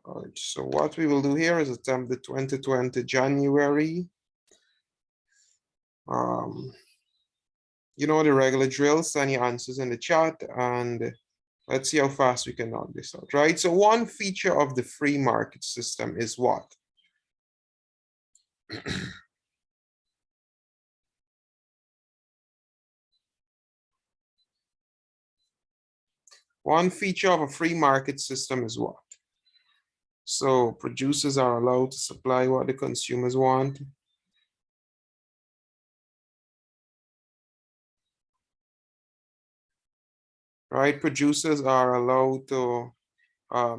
All right, so what we will do here is attempt the 2020 January. You know the regular drill, send your answers in the chat and let's see how fast we can knock this out, right? So one feature of the free market system is what? One feature of a free market system is what? So producers are allowed to supply what the consumers want. Right, producers are allowed to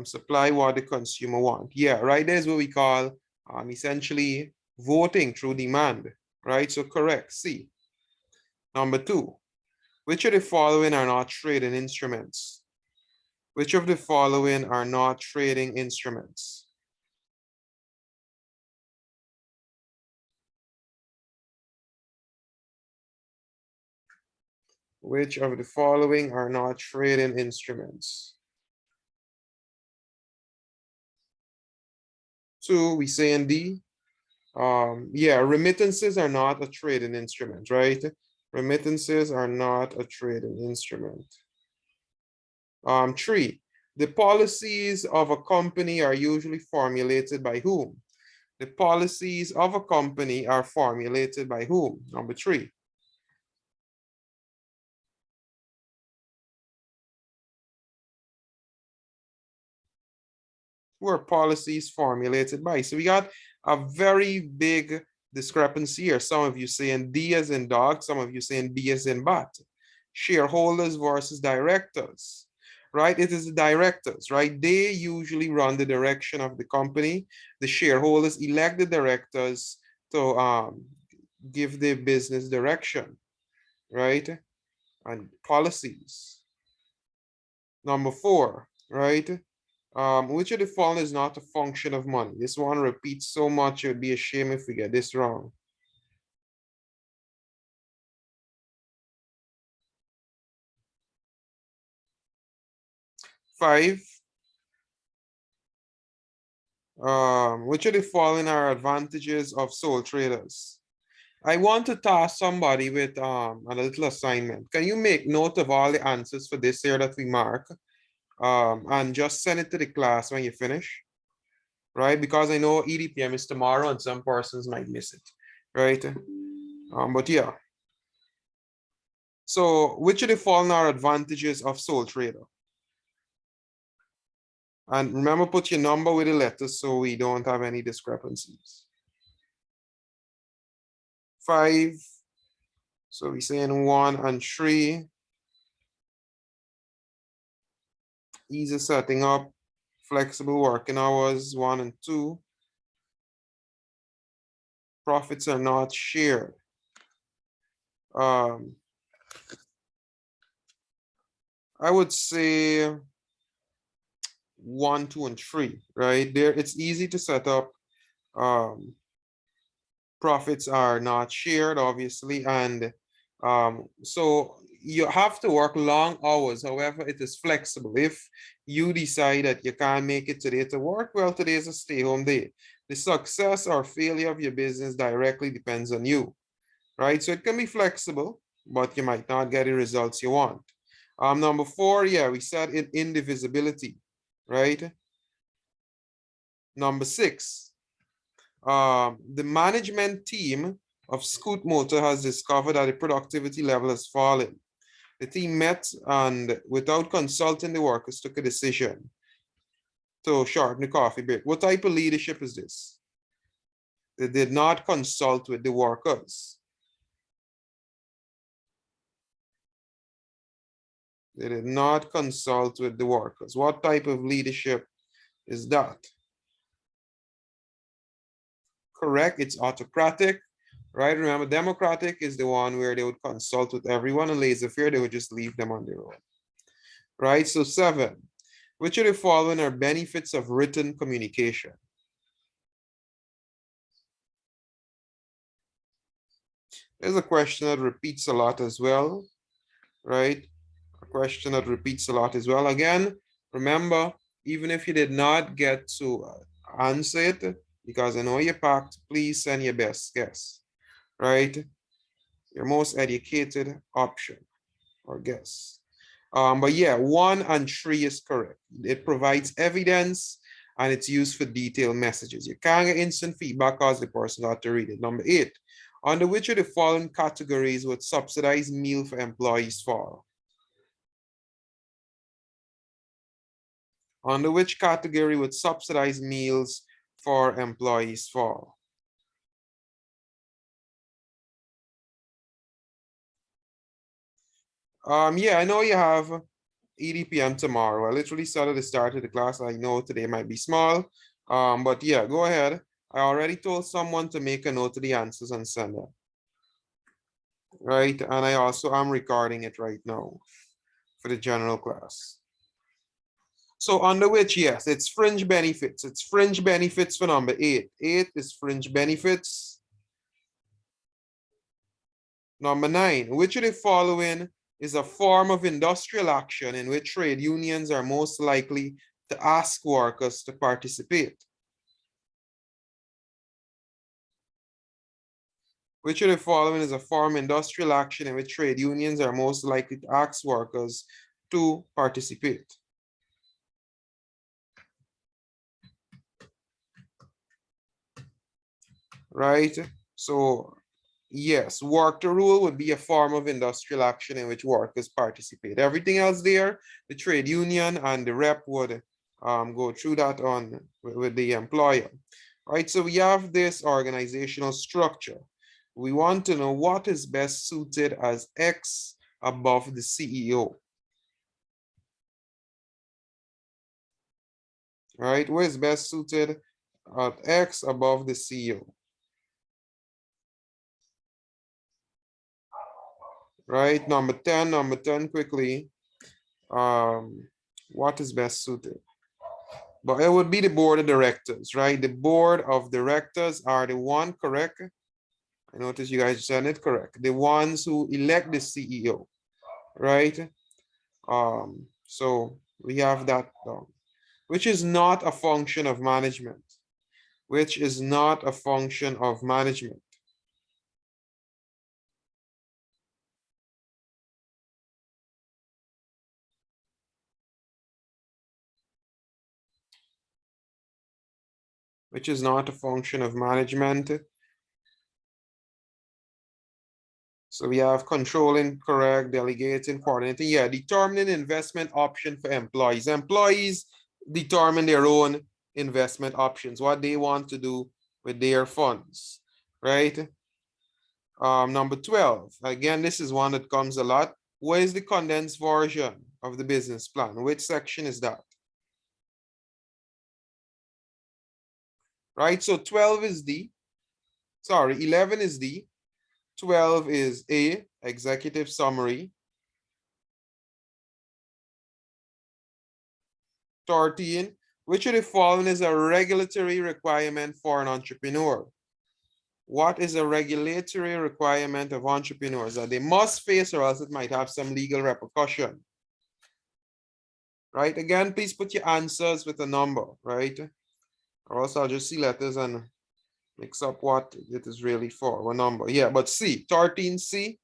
supply what the consumer want. Yeah, right, there's what we call essentially voting through demand, right? So correct, C. Number 2, which of the following are not trading instruments? Which of the following are not trading instruments? Which of the following are not trading instruments? 2, we say in D. Yeah, remittances are not a trading instrument, right? Remittances are not a trading instrument. 3, the policies of a company are usually formulated by whom? The policies of a company are formulated by whom? Number 3. Who are policies formulated by? So we got a very big discrepancy here. Some of you saying D as in dog, some of you saying B as in bat. Shareholders versus directors, right? It is the directors, right? They usually run the direction of the company. The shareholders elect the directors to give the business direction, right? And policies. Number 4, right? Which of the following is not a function of money? This one repeats so much, it would be a shame if we get this wrong. Five, which of the following are advantages of sole traders? I want to task somebody with a little assignment. Can you make note of all the answers for this here that we mark? And just send it to the class when you finish, right? Because I know EDPM is tomorrow and some persons might miss it, right? But yeah. So which of the following are advantages of sole trader? And remember, put your number with the letters so we don't have any discrepancies. 5. So we're saying 1 and 3. Easy setting up, flexible working hours, 1 and 2. Profits are not shared. I would say 1, 2, and 3, right? There, it's easy to set up. Profits are not shared, obviously, and so you have to work long hours. However, it is flexible. If you decide that you can't make it today to work, well, today is a stay-home day. The success or failure of your business directly depends on you, right? So it can be flexible, but you might not get the results you want. Number 4, yeah, we said indivisibility, right? Number 6, the management team of Scoot Motor has discovered that the productivity level has fallen. The team met and without consulting the workers took a decision to shorten the coffee break. What type of leadership is this? They did not consult with the workers. They did not consult with the workers. What type of leadership is that? Correct, it's autocratic, right? Remember, democratic is the one where they would consult with everyone, and laissez-faire, they would just leave them on their own, right? So 7, which of the following are benefits of written communication? There's a question that repeats a lot as well, right? A question that repeats a lot as well. Again, remember, Even if you did not get to answer it, because I know you packed, please send your best guess, right? Your most educated option or guess. But yeah, 1 and 3 is correct. It provides evidence and it's used for detailed messages. You can't get instant feedback because the person got to read it. Number 8, under which of the following categories would subsidized meal for employees fall? Under which category would subsidized meals for employees fall? Yeah, I know you have EDPM tomorrow. I literally started the start of the class. I know today might be small. But yeah, go ahead. I already told someone to make a note of the answers and send it. Right. And I also am recording it right now for the general class. So under which, yes, it's fringe benefits. It's fringe benefits for number 8. 8 is fringe benefits. Number 9, which of the following is a form of industrial action in which trade unions are most likely to ask workers to participate? Which of the following is a form of industrial action in which trade unions are most likely to ask workers to participate? Right? So yes, work to rule would be a form of industrial action in which workers participate. Everything else there, the trade union and the rep would go through that on with the employer. Right, so we have this organizational structure. We want to know what is best suited as X above the CEO. Right, what is best suited at X above the CEO? Right, number 10 quickly. What is best suited? But it would be the board of directors, right? The board of directors are the one, correct? I notice you guys said it correct. The ones who elect the CEO, right? So we have that down, which is not a function of management, which is not a function of management. Which is not a function of management. So we have controlling, correct, delegating, coordinating. Yeah, determining investment option for employees. Employees determine their own investment options, what they want to do with their funds, right? Number 12, again, this is one that comes a lot. What is the condensed version of the business plan? Which section is that? Right, so 12 is D, sorry, 11 is D, 12 is A, executive summary. 13, which of the following is a regulatory requirement for an entrepreneur? What is a regulatory requirement of entrepreneurs that they must face or else it might have some legal repercussion? Right, again, please put your answers with a number, right? Or else I'll just see letters and mix up what it is really for, what number. Yeah, but C, 13C,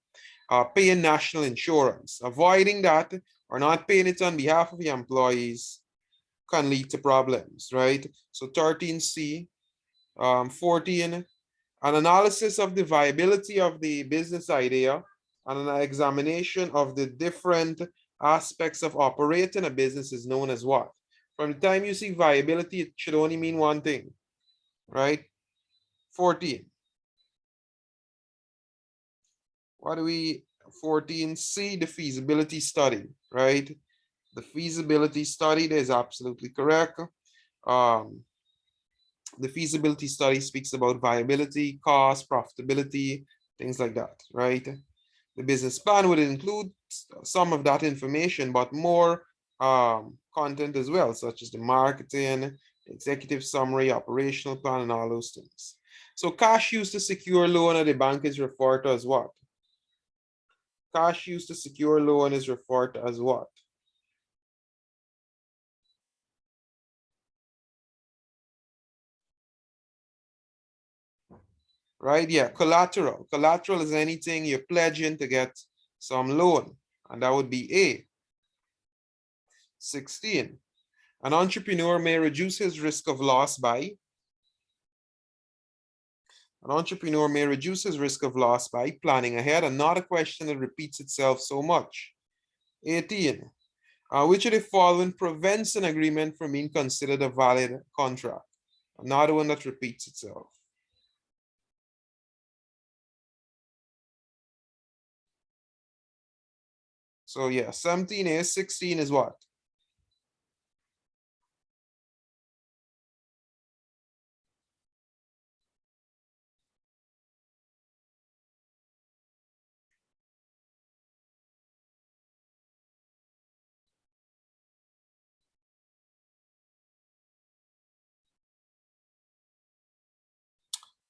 paying national insurance. Avoiding that or not paying it on behalf of the employees can lead to problems, right? So 13C, 14, an analysis of the viability of the business idea and an examination of the different aspects of operating a business is known as what? From the time you see viability, it should only mean one thing, right? 14. What do we, 14C, the feasibility study, right? The feasibility study is absolutely correct. The feasibility study speaks about viability, cost, profitability, things like that, right? The business plan would include some of that information, but more content as well, such as the marketing, executive summary, operational plan, and all those things. So cash used to secure loan at the bank is referred to as what? Cash used to secure loan is referred to as what? right? Yeah, collateral. Collateral is anything you're pledging to get some loan, and that would be A. 16. An entrepreneur may reduce his risk of loss by planning ahead, and not a question that repeats itself so much. 18. Which of the following prevents an agreement from being considered a valid contract? Another one that repeats itself. So yeah, 17 is, 16 is what?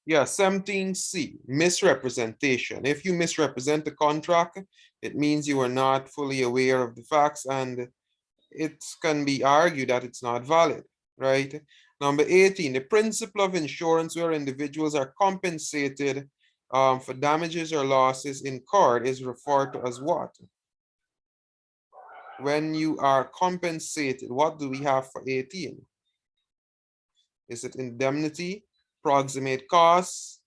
Yeah, 17C, misrepresentation. If you misrepresent the contract, it means you are not fully aware of the facts, and it can be argued that it's not valid, right? Number 18, the principle of insurance where individuals are compensated for damages or losses incurred is referred to as what? When you are compensated, what do we have for 18? Is it indemnity, proximate costs,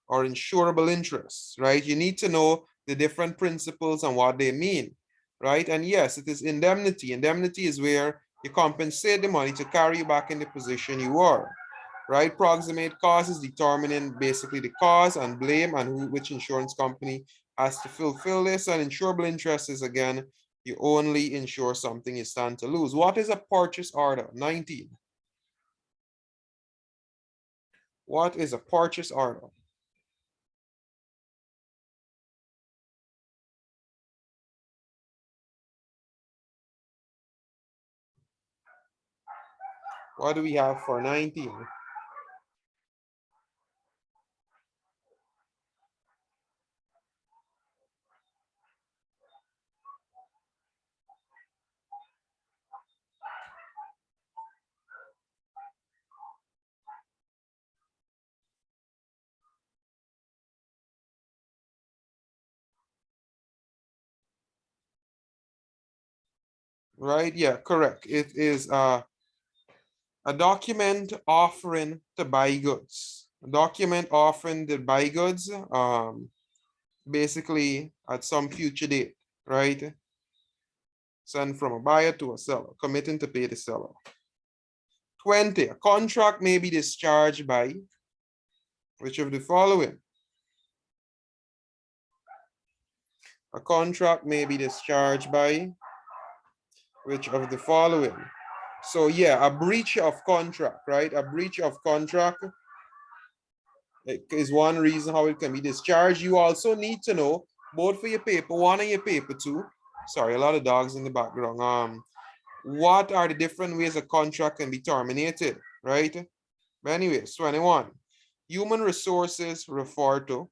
or insurable interests, right? You need to know the different principles and what they mean, right? And yes, it is indemnity. Indemnity is where you compensate the money to carry you back in the position you were, right? Proximate cause is determining basically the cause and blame and which insurance company has to fulfill this. And insurable interest is, again, you only insure something you stand to lose. What is a purchase order? 19. What is a purchase order? What do we have for 19? Right? Yeah, correct. It is a document offering to buy goods. A document offering to buy goods, basically at some future date, right? Sent from a buyer to a seller, committing to pay the seller. 20, a contract may be discharged by which of the following? A contract may be discharged by which of the following? So yeah, a breach of contract, right? A breach of contract is one reason how it can be discharged. You also need to know, both for your paper one and your paper two. Sorry, a lot of dogs in the background. What are the different ways a contract can be terminated, right? But anyways, 21. Human resources refer to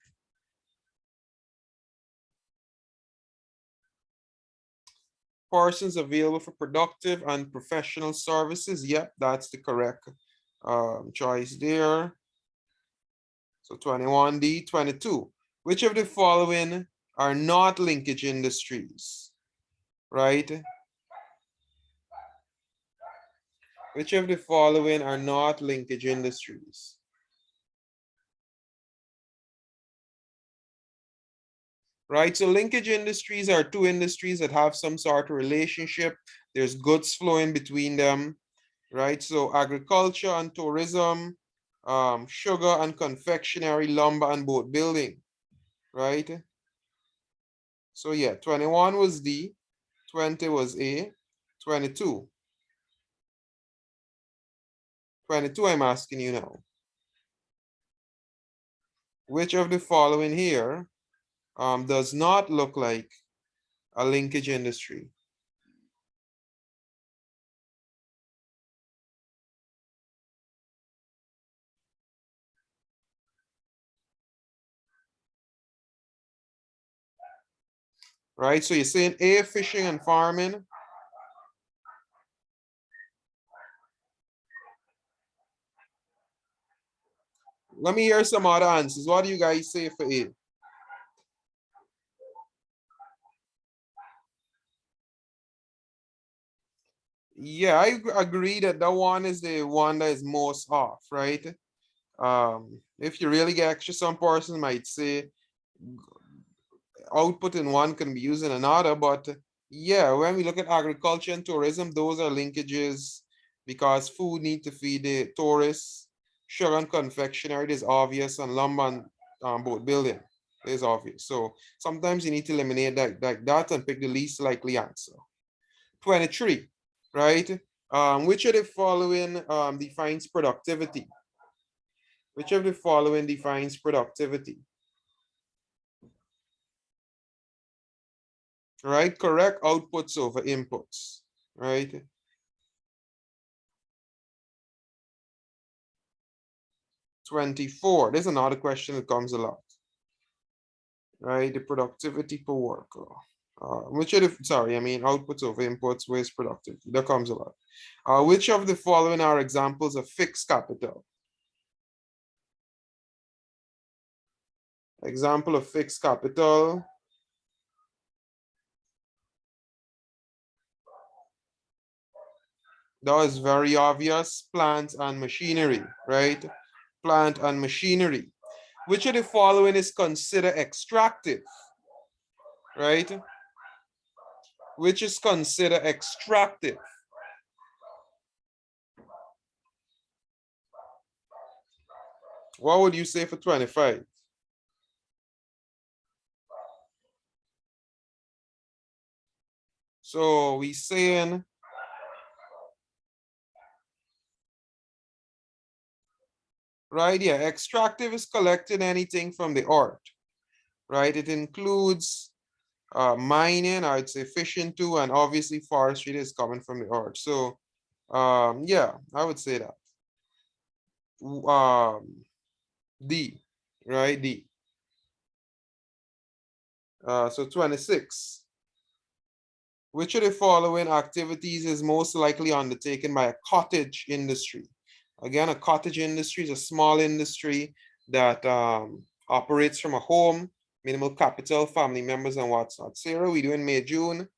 persons available for productive and professional services. Yep, that's the correct choice there. So 21D, 22. Which of the following are not linkage industries, right? Which of the following are not linkage industries? Right, so linkage industries are two industries that have some sort of relationship. There's goods flowing between them, right? So agriculture and tourism, sugar and confectionery, lumber and boat building, right? So yeah, 21 was D, 20 was A, 22. 22, I'm asking you now. Which of the following here does not look like a linkage industry? Right, so you're saying A, fishing and farming. Let me hear some other answers. What do you guys say for A? Yeah, I agree that that one is the one that is most off, right? If you really get extra, some person might say output in one can be used in another, but yeah, when we look at agriculture and tourism, those are linkages because food need to feed the tourists. Sugar and confectionery is obvious, and lumber and boat building is obvious. So sometimes you need to eliminate that and pick the least likely answer. 23, right? Which of the following defines productivity? Which of the following defines productivity? Right? Correct outputs over inputs, right? 24. There's another question that comes a lot, right? The productivity per worker. Which of the, sorry, I mean outputs over inputs, where's productivity? That comes a lot. Which of the following are examples of fixed capital? Example of fixed capital. That is very obvious. Plant and machinery, right? Plant and machinery. Which of the following is considered extractive, right? Which is considered extractive? What would you say for 25? So we saying right here, extractive is collecting anything from the earth, right? It includes mining, I'd say fishing too, and obviously forestry is coming from the earth. So yeah, I would say that. D, right? D. So 26. Which of the following activities is most likely undertaken by a cottage industry? Again, a cottage industry is a small industry that operates from a home, minimal capital, family members, and what's not. Sarah, we do in May, June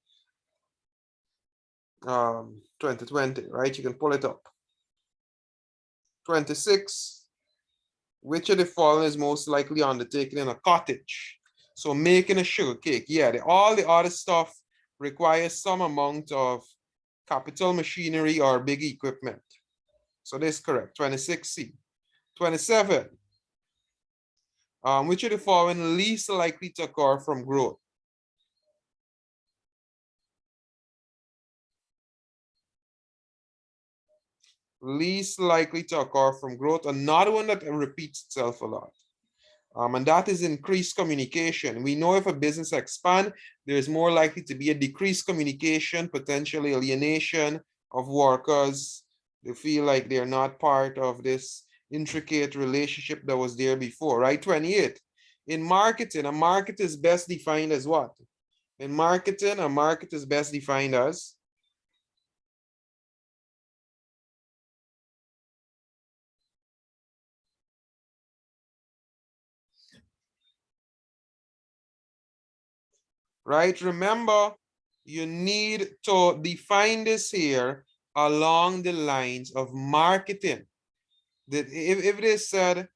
2020, right? You can pull it up. 26. Which of the following is most likely undertaken in a cottage? So making a sugar cake. Yeah, all the other stuff requires some amount of capital machinery or big equipment. So this is correct. 26C. 27. Which of the following least likely to occur from growth? Least likely to occur from growth. Another one that repeats itself a lot. And that is increased communication. We know if a business expands, there's more likely to be a decreased communication, potentially alienation of workers. They feel like they're not part of this intricate relationship that was there before, right? 28. In marketing, a market is best defined as what? In marketing, a market is best defined as? Right? Remember, you need to define this here along the lines of marketing. That if it is said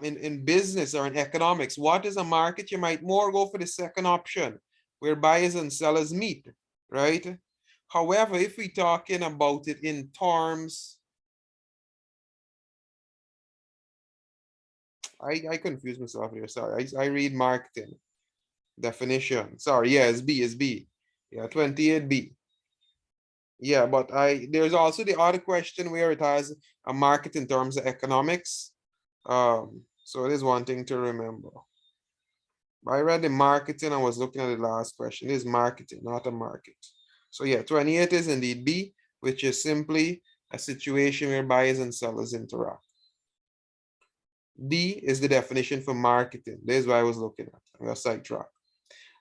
in business or in economics, what is a market? You might more go for the second option, where buyers and sellers meet, right? However, if we're talking about it in terms, I confuse myself here, sorry. I read marketing definition. Sorry, yeah, it's B, it's B. Yeah, 28B. Yeah, but there's also the other question where it has a market in terms of economics. So it is one thing to remember. I read the marketing, I was looking at the last question. It is marketing, not a market. So yeah, 28 is indeed B, which is simply a situation where buyers and sellers interact. D is the definition for marketing. This is what I was looking at. I'm gonna sidetrack.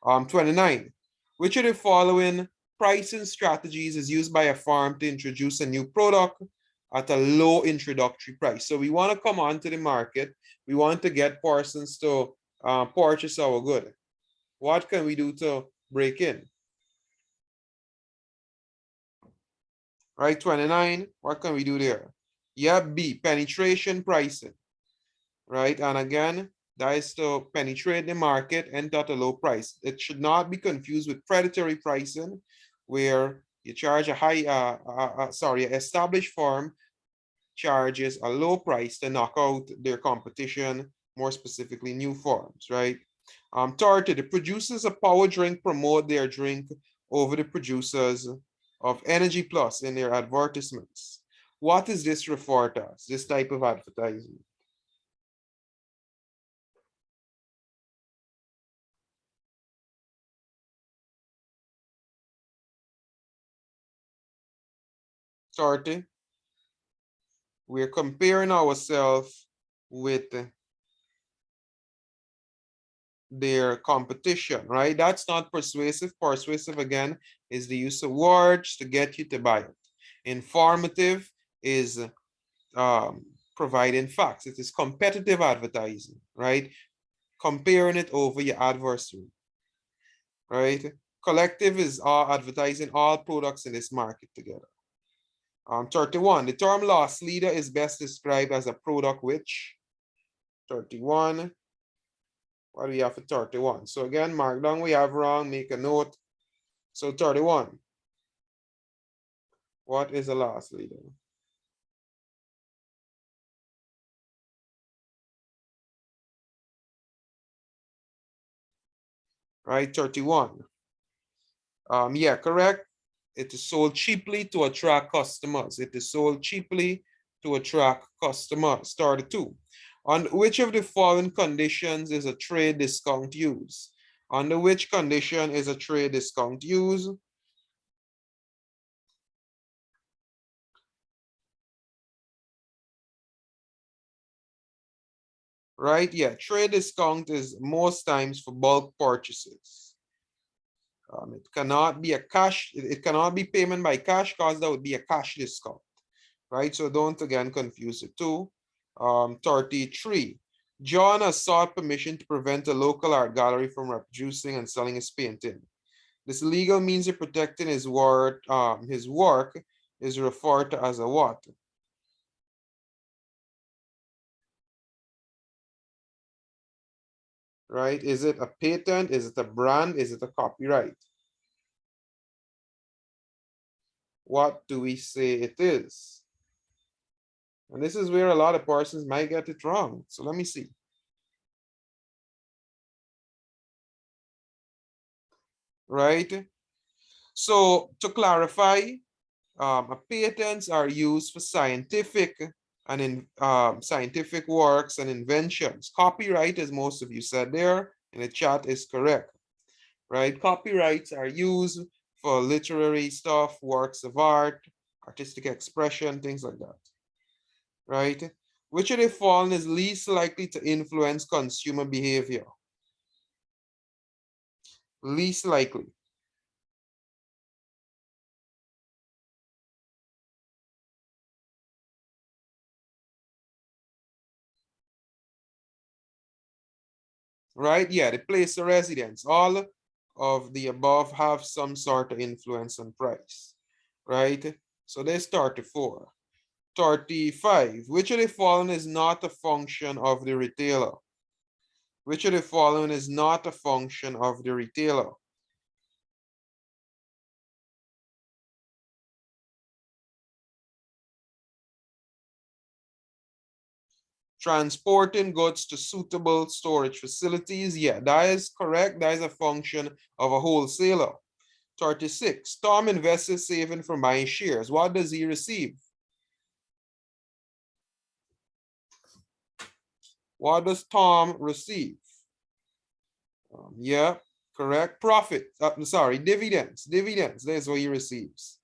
29. Which of the following pricing strategies is used by a firm to introduce a new product, at a low introductory price. So we want to come onto the market. We want to get persons to purchase our good. What can we do to break in? Right, 29, what can we do there? Yeah, B, penetration pricing, right? And again, that is to penetrate the market and at a low price. It should not be confused with predatory pricing, where you charge a high, established firm charges a low price to knock out their competition, more specifically new firms, right? 30, the producers of power drink promote their drink over the producers of Energy Plus in their advertisements. What is this referred as, this type of advertising? Starting, we're comparing ourselves with their competition, right? That's not persuasive. Persuasive, again, is the use of words to get you to buy it. Informative is providing facts. It is competitive advertising, right? Comparing it over your adversary, right? Collective is advertising all products in this market together. 31, the term loss leader is best described as a product which, 31, what do we have for 31? So again, mark down we have wrong, make a note. So 31, what is a loss leader? Right, 31. Yeah, correct. It is sold cheaply to attract customers. It is sold cheaply to attract customers. 32. On which of the following conditions is a trade discount used? Under which condition is a trade discount used? Right, yeah, trade discount is most times for bulk purchases. It cannot be a cash, it cannot be payment by cash, because that would be a cash discount, right? So don't again confuse the two. 33, John has sought permission to prevent a local art gallery from reproducing and selling his painting. This legal means of protecting his work is referred to as a what? Right? Is it a patent? Is it a brand? Is it a copyright? What do we say it is? And this is where a lot of persons might get it wrong. So let me see. Right? So to clarify, patents are used for scientific and in scientific works and inventions. Copyright, as most of you said there in the chat, is correct, right? Copyrights are used for literary stuff, works of art, artistic expression, things like that, right? Which of the following is least likely to influence consumer behavior? Least likely. Right? Yeah, the place of residence. All of the above have some sort of influence on price, right? So there's 34. 35. Which of the following is not a function of the retailer? Which of the following is not a function of the retailer? Transporting goods to suitable storage facilities. Yeah, that is correct. That is a function of a wholesaler. 36. Tom invests saving from buying shares. What does he receive? What does Tom receive? Yeah, correct. Profit. I'm sorry, dividends. Dividends. That's what he receives.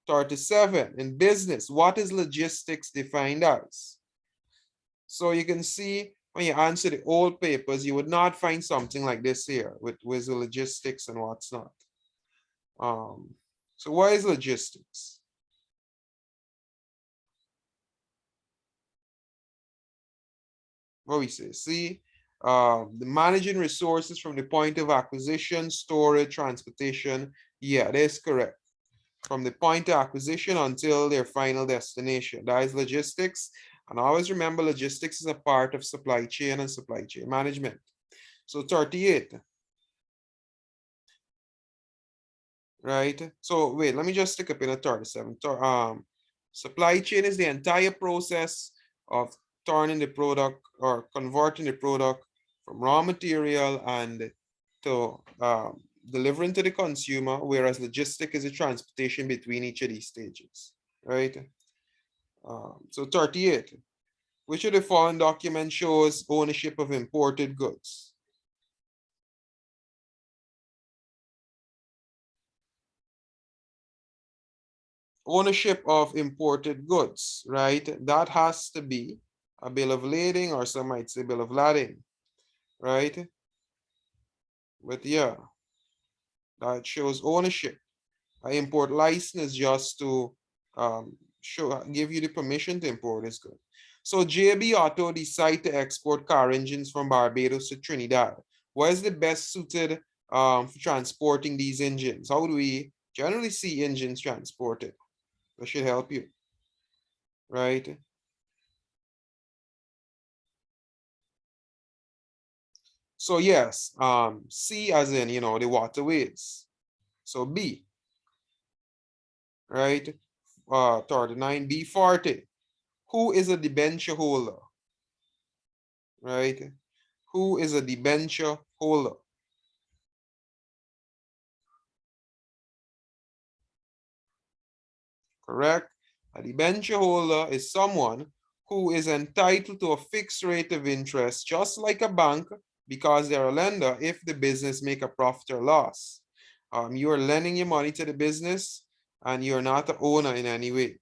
37. In business, what is logistics defined as? So you can see when you answer the old papers, you would not find something like this here with the logistics and what's not. So what is logistics? what we say, C, the managing resources from the point of acquisition, storage, transportation. Yeah, that is correct. From the point of acquisition until their final destination. That is logistics. And always remember, logistics is a part of supply chain and supply chain management. So 38, right? So wait, let me just stick up in a 37. Supply chain is the entire process of turning the product or converting the product from raw material and to delivering to the consumer, whereas logistic is a transportation between each of these stages, right? So 38, which of the following documents shows ownership of imported goods? Ownership of imported goods, right? That has to be a bill of lading, or some might say bill of lading, right? But yeah, that shows ownership. An import license is just to give you the permission to import this good. So JB Auto decide to export car engines from Barbados to Trinidad. What is the best suited for transporting these engines? How do we generally see engines transported? That should help you, right? So yes, C as in, the waterways. So B, right? 39, B 40. Who is a debenture holder, right? Who is a debenture holder? Correct? A debenture holder is someone who is entitled to a fixed rate of interest, just like a bank, because they're a lender if the business make a profit or loss. You are lending your money to the business and you're not the owner in any way.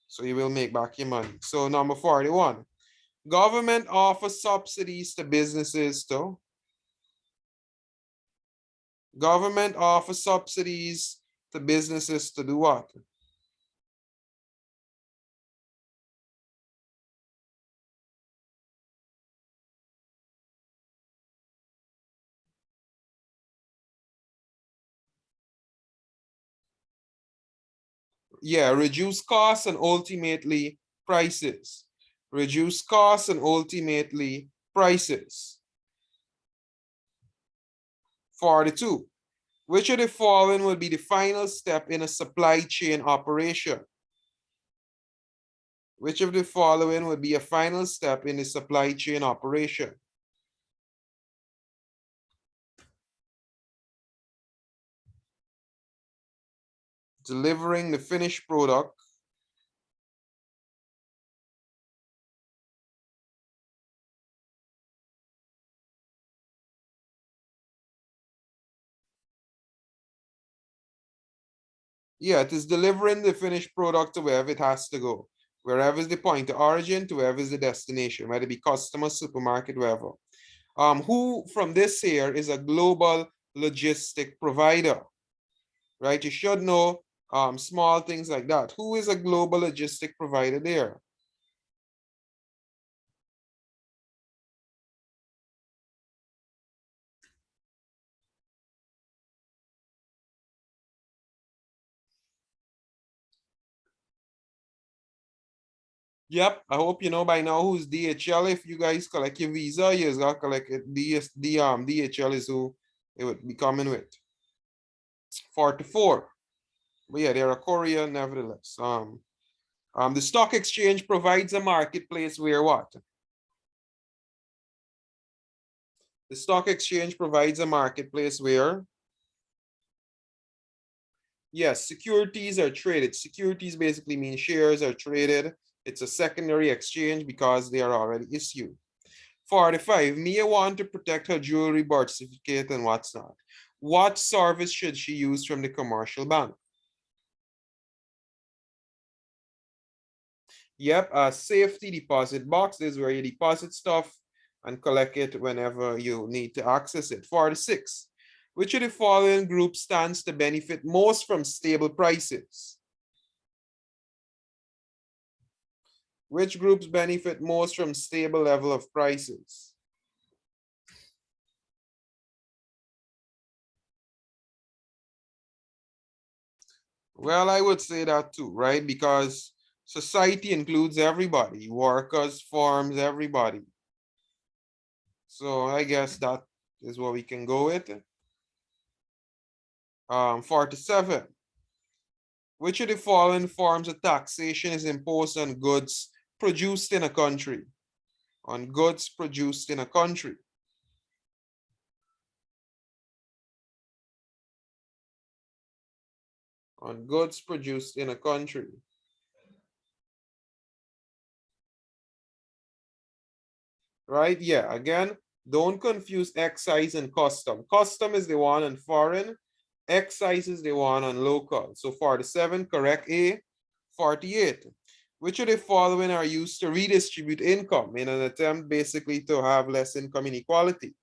So you will make back your money. So number 41, government offers subsidies to businesses too. Government offers subsidies to businesses to do what? Yeah, reduce costs and ultimately prices. Reduce costs and ultimately prices. 42. Which of the following will be the final step in a supply chain operation? Which of the following would be a final step in the supply chain operation? Delivering the finished product. Yeah, it is delivering the finished product to wherever it has to go. Wherever is the point of origin to wherever is the destination, whether it be customer, supermarket, wherever. Who from this here is a global logistic provider, right? You should know small things like that. Who is a global logistic provider there? Yep, I hope you know by now who's DHL. If you guys collect your visa, you gotta collect it. DHL is who it would be coming with. 44. But yeah, they're a courier nevertheless. The stock exchange provides a marketplace where what? The stock exchange provides a marketplace where, yes, securities are traded. Securities basically mean shares are traded. It's a secondary exchange because they are already issued. 45, Mia want to protect her jewelry birth certificate and what's not. What service should she use from the commercial bank? Yep, a safety deposit box is where you deposit stuff and collect it whenever you need to access it. 46, which of the following group stands to benefit most from stable prices? Which groups benefit most from stable level of prices? Well, I would say that too, right? Because society includes everybody, workers, farms, everybody. So I guess that is what we can go with. 47. Which of the following forms of taxation is imposed on goods produced in a country? On goods produced in a country. On goods produced in a country. Right? Yeah, again, don't confuse excise and custom. Custom is the one on foreign, excise is the one on local. So 47, correct A. 48. Which of the following are used to redistribute income in an attempt basically to have less income inequality?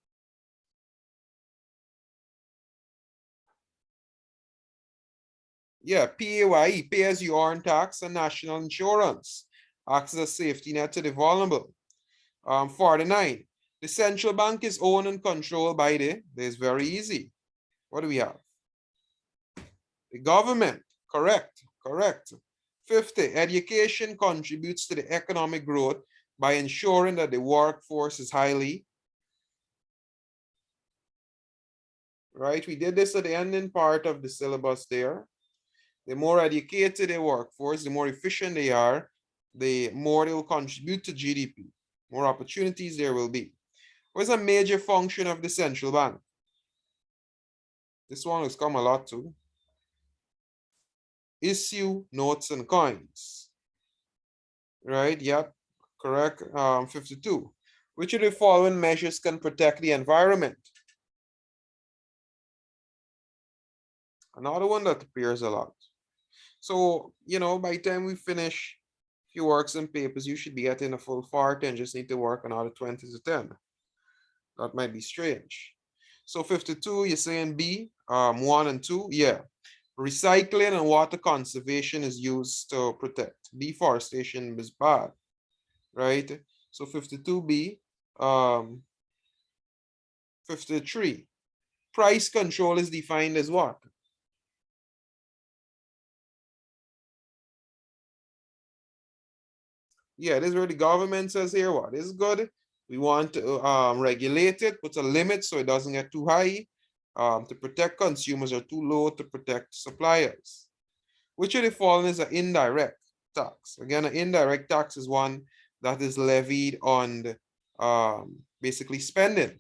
Yeah, PAYE, pay as you earn tax and national insurance. Acts as a safety net to the vulnerable. 49. The central bank is owned and controlled by it's very easy. What do we have? The government. Correct, correct. 50. Education contributes to the economic growth by ensuring that the workforce is highly. Right, we did this at the ending part of the syllabus there. The more educated the workforce, the more efficient they are, the more they will contribute to GDP. More opportunities there will be. What's a major function of the central bank? This one has come a lot too. Issue notes and coins. Right, yep, correct. 52. Which of the following measures can protect the environment? Another one that appears a lot. So, by the time we finish few works and papers, you should be getting a full 40 and just need to work another 20 to 10. That might be strange. So 52, you're saying B, 1 and 2, yeah. Recycling and water conservation is used to protect. Deforestation is bad, right? So 52B, 53. Price control is defined as what? Yeah, this is where the government says here what is good. We want to regulate it, put a limit so it doesn't get too high, to protect consumers, or too low to protect suppliers. Which of the following is an indirect tax? Again, an indirect tax is one that is levied on basically spending.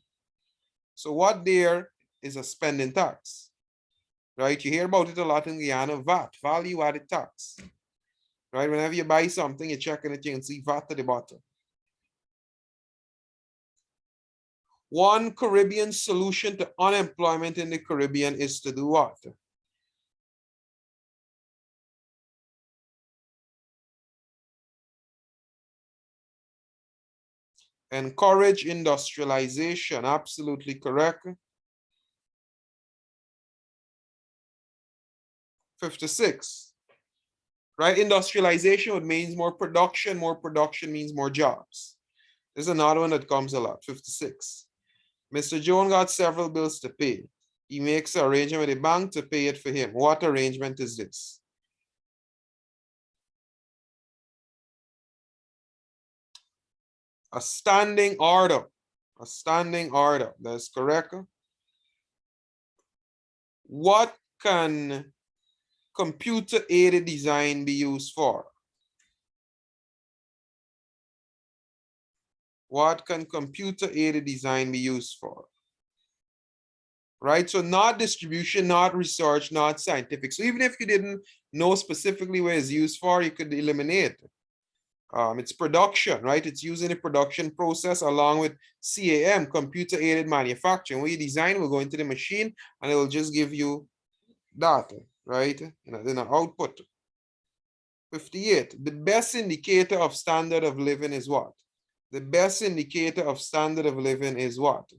So what there is a spending tax, right? You hear about it a lot in Guyana, VAT, value added tax, right? Whenever you buy something, you're checking it, you can see VAT at the bottom. One Caribbean solution to unemployment in the Caribbean is to do what? Encourage industrialization, absolutely correct. 56, right? Industrialization would means more production means more jobs. There's another one that comes a lot, 56. Mr. Jones got several bills to pay. He makes an arrangement with the bank to pay it for him. What arrangement is this? A standing order. A standing order. That's correct. What can computer-aided design be used for? What can computer-aided design be used for? Right? So not distribution, not research, not scientific. So even if you didn't know specifically where it's used for, you could eliminate. It's production, right? It's used in a production process along with CAM, computer-aided manufacturing. When you design, will go into the machine and it will just give you data, right? Then an output. 58. The best indicator of standard of living is what? The best indicator of standard of living is what?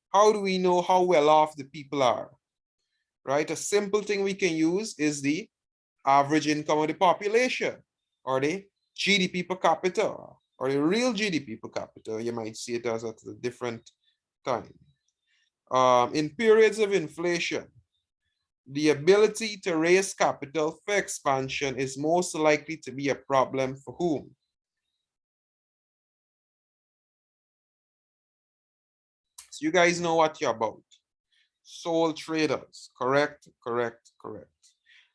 How do we know how well off the people are? Right? A simple thing we can use is the average income of the population, or the GDP per capita, or the real GDP per capita. You might see it as at a different time. In periods of inflation, the ability to raise capital for expansion is most likely to be a problem for whom? So you guys know what you're about. Sole traders, correct, correct, correct.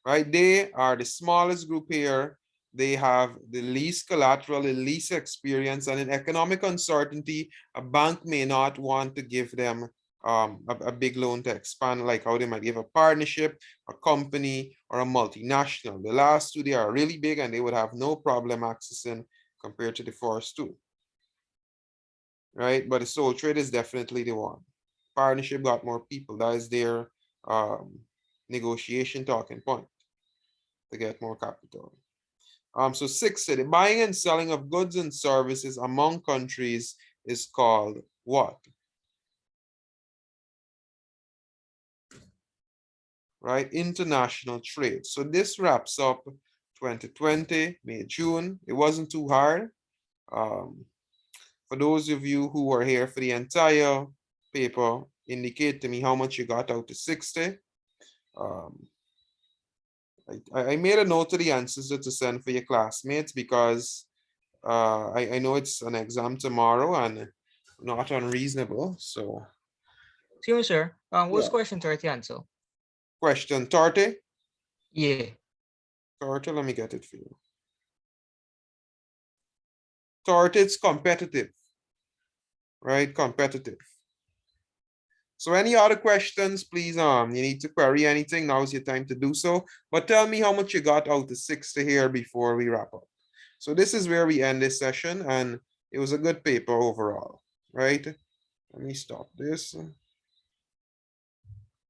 Right, they are the smallest group here. They have the least collateral, the least experience, and in economic uncertainty, a bank may not want to give them a big loan to expand, like how they might give a partnership, a company, or a multinational. The last two, they are really big and they would have no problem accessing compared to the first two. Right, but the sole trade is definitely the one. Partnership got more people. That is their negotiation talking point to get more capital. So 6, the buying and selling of goods and services among countries is called what? Right, international trade. So this wraps up 2020, May, June. It wasn't too hard. For those of you who were here for the entire paper, indicate to me how much you got out of 60. I made a note of the answers to send for your classmates because I know it's an exam tomorrow and not unreasonable. So Sure, sir. What's yeah, question 30 answer? question 30. Yeah. 30, let me get it for you. 30, it's competitive, right? Competitive. So any other questions, please, you need to query anything, now's your time to do so. But tell me how much you got out of 60 here before we wrap up. So this is where we end this session, and it was a good paper overall, right? Let me stop this.